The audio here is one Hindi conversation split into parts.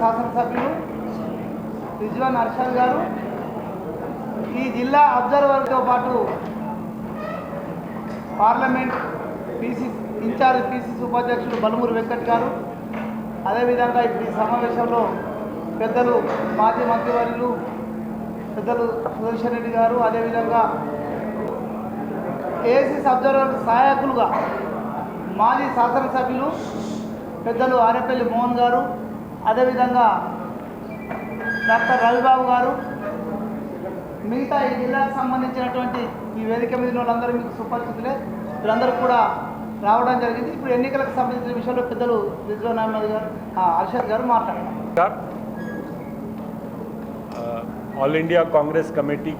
శాసనసభ్యులు రిజ్వాన్ అర్షద్ గారు, ఈ జిల్లా అబ్జర్వర్తో పాటు పార్లమెంట్ ఇన్ఛార్జ్ పిసిసి ఉపాధ్యక్షుడు బలమూరి వెంకట్ గారు, అదేవిధంగా ఇప్పుడు ఈ సమావేశంలో పెద్దలు మాజీ మంత్రివర్యులు పెద్దలు సుదర్శన్ రెడ్డి గారు, అదేవిధంగా ఏఐసిసి అబ్జర్వర్ సహాయకులుగా మాజీ శాసనసభ్యులు పెద్దలు ఆరేపల్లి మోహన్ గారు, అదేవిధంగా డాక్టర్ రవిబాబు గారు, మిగతా ఈ జిల్లాకు సంబంధించినటువంటి ఈ వేదిక మీద వాళ్ళందరూ మీకు సుపరిచితులే, వీళ్ళందరూ కూడా రావడం జరిగింది. ఇప్పుడు ఎన్నికలకు సంబంధించిన విషయంలో పెద్దలు రిజ్వాన్ అహ్మద్ గారు అర్షద్ గారు మాట్లాడారు. ऑल इंडिया कांग्रेस कमेटी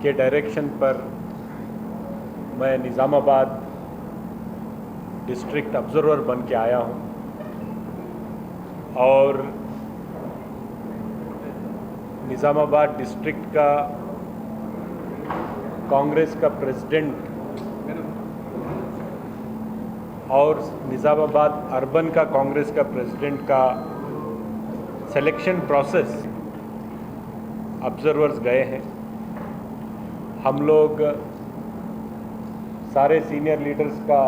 के डायरेक्शन पर मैं निज़ामाबाद डिस्ट्रिक्ट ऑब्जर्वर बन के आया हूं और निज़ामाबाद डिस्ट्रिक्ट का कांग्रेस का प्रेसिडेंट और निज़ामाबाद अर्बन का कांग्रेस का प्रेसिडेंट का सिलेक्शन प्रोसेस ऑब्जर्वर्स गए हैं। हम लोग सारे सीनियर लीडर्स का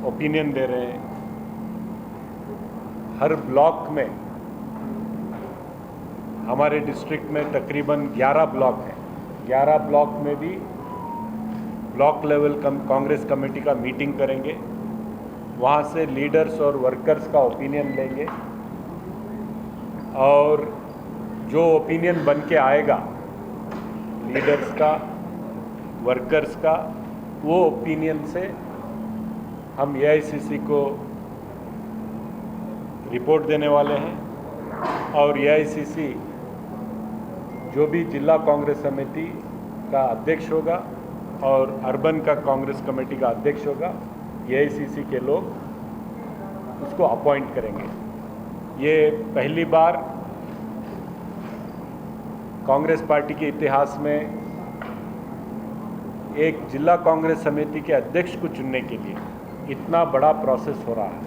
ओपिनियन दे रहे हैं। हर ब्लॉक में, हमारे डिस्ट्रिक्ट में तकरीबन 11 ब्लॉक हैं। 11 ब्लॉक में भी ब्लॉक लेवल कांग्रेस कमेटी का मीटिंग करेंगे, वहाँ से लीडर्स और वर्कर्स का ओपिनियन लेंगे और जो ओपिनियन बन के आएगा लीडर्स का, वर्कर्स का, वो ओपिनियन से हम एआईसीसी को रिपोर्ट देने वाले हैं और एआईसीसी जो भी जिला कांग्रेस समिति का अध्यक्ष होगा और अर्बन का कांग्रेस कमेटी का अध्यक्ष होगा, एआईसीसी के लोग उसको अपॉइंट करेंगे। ये पहली बार कांग्रेस पार्टी के इतिहास में एक जिला कांग्रेस समिति के अध्यक्ष को चुनने के लिए इतना बड़ा प्रोसेस हो रहा है।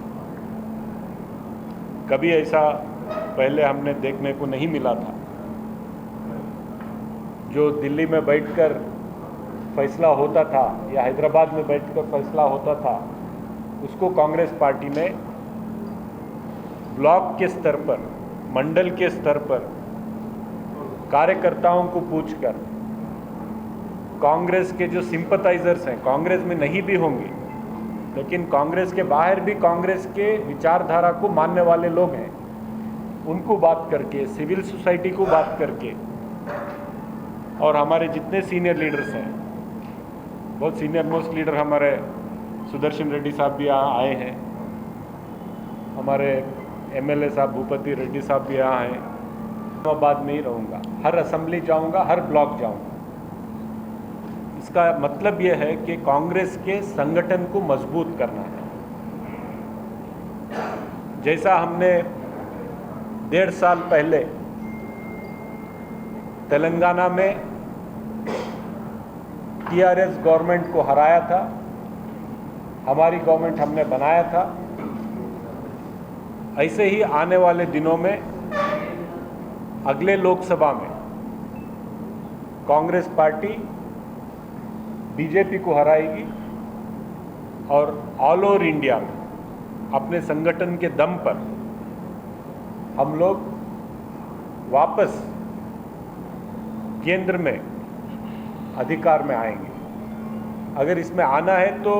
कभी ऐसा पहले हमने देखने को नहीं मिला था। जो दिल्ली में बैठकर फैसला होता था या हैदराबाद में बैठकर फैसला होता था, उसको कांग्रेस पार्टी ने ब्लॉक के स्तर पर, मंडल के स्तर पर कार्यकर्ताओं को पूछकर, कांग्रेस के जो सिंपथाइजर्स हैं, कांग्रेस में नहीं भी होंगे लेकिन कांग्रेस के बाहर भी कांग्रेस के विचारधारा को मानने वाले लोग हैं, उनको बात करके, सिविल सोसाइटी को बात करके, और हमारे जितने सीनियर लीडर्स हैं, बहुत सीनियर मोस्ट लीडर हमारे सुदर्शन रेड्डी साहब भी यहाँ आए हैं, हमारे एमएलए साहब भूपति रेड्डी साहब भी यहाँ हैं। इस्लामाबाद में ही रहूँगा, हर असेंबली जाऊँगा, हर ब्लॉक जाऊँगा। इसका मतलब ये है कि कांग्रेस के संगठन को मजबूत करना है। जैसा हमने 1.5 साल पहले तेलंगाना में टीआरएस गवर्नमेंट को हराया था, हमारी गवर्नमेंट हमने बनाया था, ऐसे ही आने वाले दिनों में अगले लोकसभा में कांग्रेस पार्टी बीजेपी को हराएगी और ऑल ओवर इंडिया में अपने संगठन के दम पर हम लोग वापस केंद्र में अधिकार में आएंगे। अगर इसमें आना है तो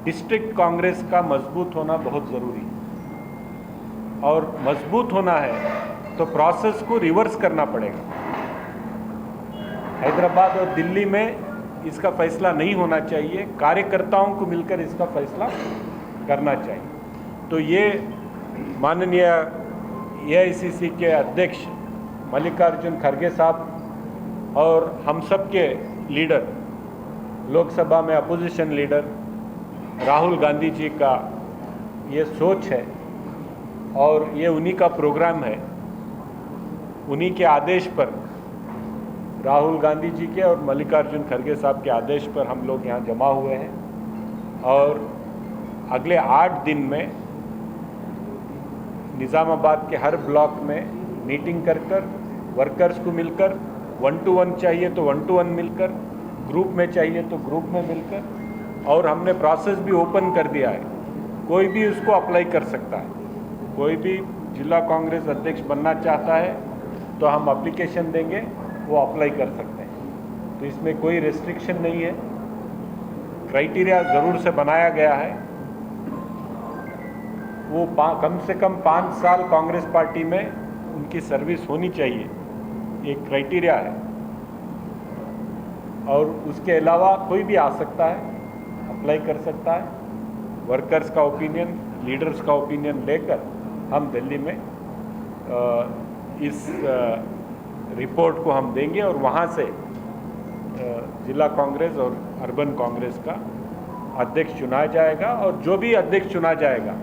डिस्ट्रिक्ट कांग्रेस का मजबूत होना बहुत ज़रूरी है और मजबूत होना है तो प्रोसेस को रिवर्स करना पड़ेगा। हैदराबाद और दिल्ली में इसका फैसला नहीं होना चाहिए, कार्यकर्ताओं को मिलकर इसका फैसला करना चाहिए। तो ये माननीय एआईसीसी के अध्यक्ष मल्लिकार्जुन खड़गे साहब और हम सब के लीडर, लोकसभा में अपोजिशन लीडर राहुल गांधी जी का ये सोच है और ये उन्हीं का प्रोग्राम है। उन्हीं के आदेश पर, राहुल गांधी जी के और मल्लिकार्जुन खड़गे साहब के आदेश पर हम लोग यहाँ जमा हुए हैं और अगले 8 दिन में निज़ामाबाद के हर ब्लॉक में मीटिंग कर वर्कर्स को मिलकर 1-to-1 चाहिए तो 1-to-1 मिलकर, ग्रुप में चाहिए तो ग्रुप में मिलकर, और हमने प्रोसेस भी ओपन कर दिया है। कोई भी उसको अप्लाई कर सकता है। कोई भी जिला कांग्रेस अध्यक्ष बनना चाहता है तो हम एप्लीकेशन देंगे, वो अप्लाई कर सकते हैं। तो इसमें कोई रेस्ट्रिक्शन नहीं है। क्राइटेरिया ज़रूर से बनाया गया है। वो कम से कम 5 साल कांग्रेस पार्टी में उनकी सर्विस होनी चाहिए, एक क्राइटेरिया है। और उसके अलावा कोई भी आ सकता है, अप्लाई कर सकता है। वर्कर्स का ओपिनियन, लीडर्स का ओपिनियन लेकर हम दिल्ली में इस रिपोर्ट को हम देंगे और वहाँ से जिला कांग्रेस और अर्बन कांग्रेस का अध्यक्ष चुना जाएगा। और जो भी अध्यक्ष चुना जाएगा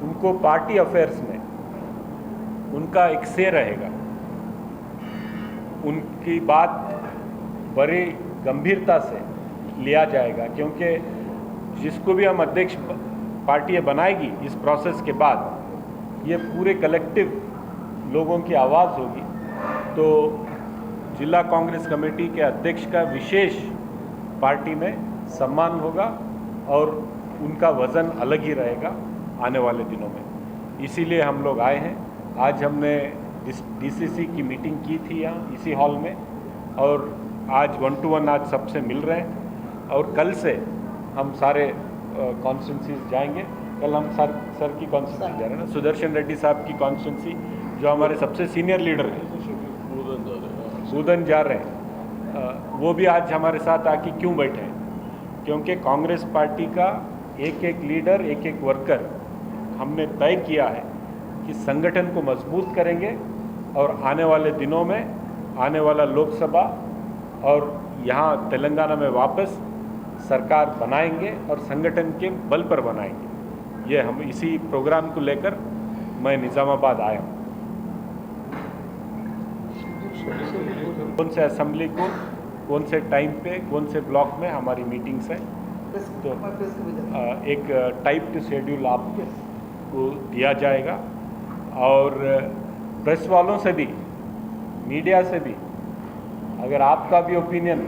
उनको पार्टी अफेयर्स में उनका एक से रहेगा। उनकी बात बड़ी गंभीरता से लिया जाएगा, क्योंकि जिसको भी हम अध्यक्ष पार्टी बनाएगी इस प्रोसेस के बाद, ये पूरे कलेक्टिव लोगों की आवाज़ होगी। तो जिला कांग्रेस कमेटी के अध्यक्ष का विशेष पार्टी में सम्मान होगा और उनका वज़न अलग ही रहेगा आने वाले दिनों में। इसीलिए हम लोग आए हैं। आज हमने डीसीसी की मीटिंग की थी यहाँ इसी हॉल में, और आज 1-to-1 आज सबसे मिल रहे हैं। और कल से हम सारे कॉन्स्टिट्यूंसीज जाएंगे। कल हम सर की कॉन्स्टिट्यूंसी जा रहे हैं ना, सुदर्शन रेड्डी साहब की कॉन्स्टिट्यूंसी, जो हमारे सबसे सीनियर लीडर हैं, सूदन जा रहे हैं। वो भी आज हमारे साथ आके क्यों बैठे हैं? क्योंकि कांग्रेस पार्टी का एक एक लीडर, एक एक वर्कर हमने तय किया है कि संगठन को मजबूत करेंगे और आने वाले दिनों में आने वाला लोकसभा और यहाँ तेलंगाना में वापस सरकार बनाएंगे और संगठन के बल पर बनाएंगे। ये हम इसी प्रोग्राम को लेकर मैं निज़ामाबाद आया हूँ। कौन से असेंबली को, कौन से टाइम पे, कौन से ब्लॉक में हमारी मीटिंग्स हैं, तो एक टाइप्ड शेड्यूल आपको दिया जाएगा। और प्रेस वालों से भी, मीडिया से भी, अगर आपका भी ओपिनियन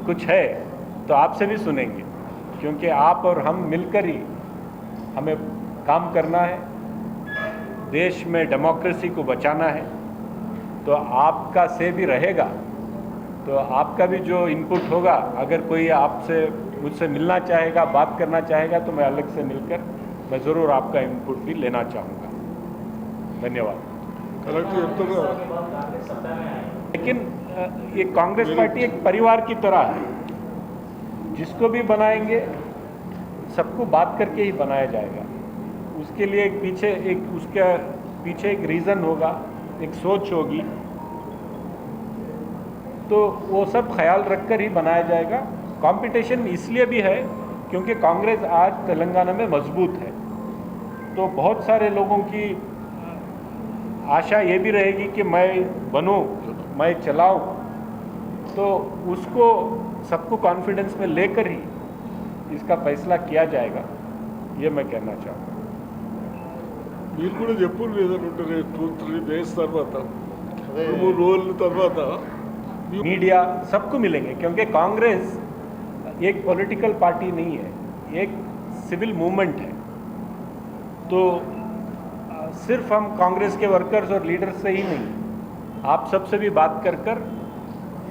कुछ है तो आपसे भी सुनेंगे, क्योंकि आप और हम मिलकर ही हमें काम करना है। देश में डेमोक्रेसी को बचाना है। तो आपका से भी रहेगा, तो आपका भी जो इनपुट होगा, अगर कोई आपसे मुझसे मिलना चाहेगा, बात करना चाहेगा, तो मैं अलग से मिलकर मैं ज़रूर आपका इनपुट भी लेना चाहूँगा। धन्यवाद। लेकिन ये कांग्रेस पार्टी एक परिवार की तरह है। जिसको भी बनाएंगे सबको बात करके ही बनाया जाएगा। उसके लिए उसके पीछे एक रीज़न होगा, एक सोच होगी, तो वो सब ख्याल रखकर ही बनाया जाएगा। कंपटीशन इसलिए भी है क्योंकि कांग्रेस आज तेलंगाना में मजबूत है। तो बहुत सारे लोगों की आशा ये भी रहेगी कि मैं बनूं, मैं चलाऊं, तो उसको सबको कॉन्फिडेंस में लेकर ही इसका फैसला किया जाएगा, ये मैं कहना चाहूँगा। మీరు కూడా చెప్పులు లేదంటే 2-3 డేస్ తర్వాత 3 రోజుల తర్వాత मीडिया सबको मिलेंगे, क्योंकि कांग्रेस एक पॉलिटिकल पार्टी नहीं है, एक सिविल मूवमेंट है। तो सिर्फ हम कांग्रेस के वर्कर्स और लीडर्स से ही नहीं, आप सबसे भी बात कर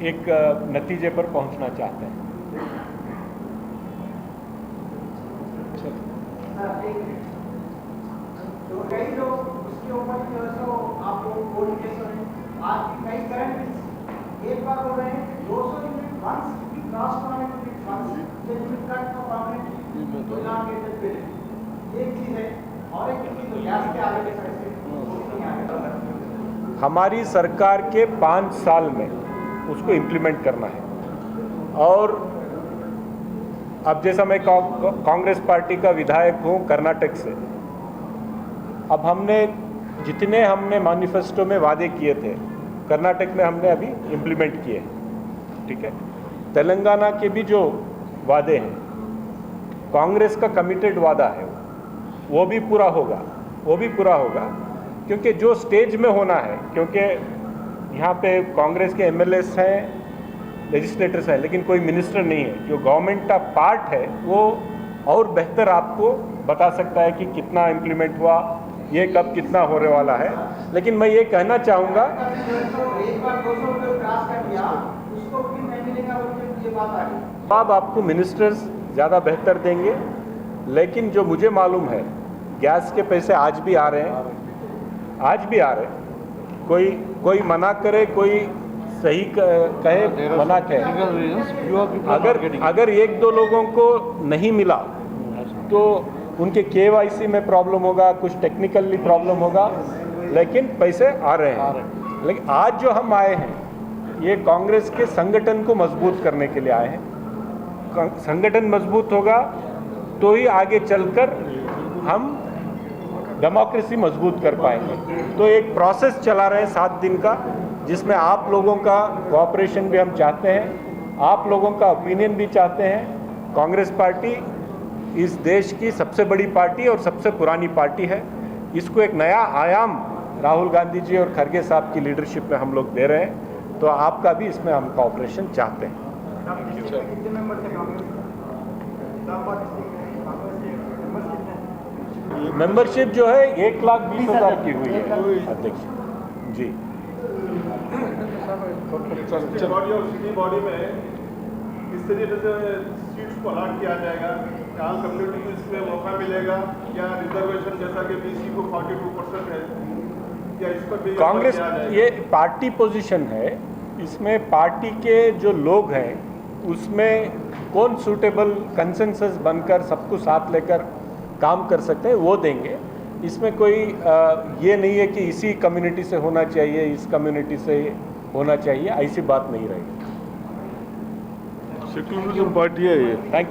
एक नतीजे पर पहुंचना चाहते हैं। तो कई लोग उसके ऊपर जो है सो आप लोग कोर्ट केस हो रहे हैं। आज की कई करंट एक बार हो रहे हैं 200 यूनिट वंस की क्रॉस करने के लिए वंस ये यूनिट कट का परमानेंट तो लाभ के पे एक चीज है। और एक चीज तो गैस के आगे के साइड से हमारी सरकार के 5 साल में उसको इम्प्लीमेंट करना है। और अब जैसा मैं कांग्रेस पार्टी का विधायक हूँ कर्नाटक से, अब जितने हमने मैनिफेस्टो में वादे किए थे कर्नाटक में हमने अभी इम्प्लीमेंट किए हैं। ठीक है, तेलंगाना के भी जो वादे हैं कांग्रेस का कमिटेड वादा है, वो भी पूरा होगा, वो भी पूरा होगा, क्योंकि जो स्टेज में होना है, क्योंकि यहाँ पे कांग्रेस के एमएलएस हैं, लेजिस्लेटर्स हैं, लेकिन कोई मिनिस्टर नहीं है। जो गवर्नमेंट का पार्ट है वो और बेहतर आपको बता सकता है कि कितना इम्प्लीमेंट हुआ, ये कब कितना होने वाला है। लेकिन मैं ये कहना चाहूँगा, एक बार 200 रुपये क्रॉस कर दिया, उसको फिर नहीं मिलेगा, ये बात आ गई। अब आपको मिनिस्टर्स ज़्यादा बेहतर देंगे, लेकिन जो मुझे मालूम है गैस के पैसे आज भी आ रहे हैं, आज भी आ रहे हैं। कोई मना करे, कोई सही कहे, मना कहे। अगर एक दो लोगों को नहीं मिला तो उनके केवाईसी में प्रॉब्लम होगा, कुछ टेक्निकली प्रॉब्लम होगा, लेकिन पैसे आ रहे हैं। लेकिन आज जो हम आए हैं ये कांग्रेस के संगठन को मजबूत करने के लिए आए हैं। संगठन मजबूत होगा तो ही आगे चलकर हम डेमोक्रेसी मजबूत कर पाएंगे। तो एक प्रोसेस चला रहे हैं 7 दिन का, जिसमें आप लोगों का कोऑपरेशन भी हम चाहते हैं, आप लोगों का ओपिनियन भी चाहते हैं। कांग्रेस पार्टी इस देश की सबसे बड़ी पार्टी और सबसे पुरानी पार्टी है। इसको एक नया आयाम राहुल गांधी जी और खरगे साहब की लीडरशिप में हम लोग दे रहे हैं, तो आपका भी इसमें हम कोऑपरेशन चाहते हैं। मेंबरशिप जो है 1,20,000 की हुई है अध्यक्ष जी। बॉडी और सिटी बॉडी में किस तरीके से सीट्स को अलॉट किया जाएगा, क्या कम्युनिटी को इसमें मौका मिलेगा, या रिजर्वेशन जैसा कि बीसी को 42% है, या इस पर भी कांग्रेस ये पार्टी पोजीशन है, इसमें पार्टी के जो लोग हैं उसमें कौन सूटेबल कंसेंसस बनकर सबको साथ लेकर काम कर सकते हैं वो देंगे। इसमें कोई ये नहीं है कि इसी कम्युनिटी से होना चाहिए, इस कम्युनिटी से होना चाहिए, ऐसी बात नहीं रहेगी। सेक्युलरिज्म पार्टी है ये। थैंक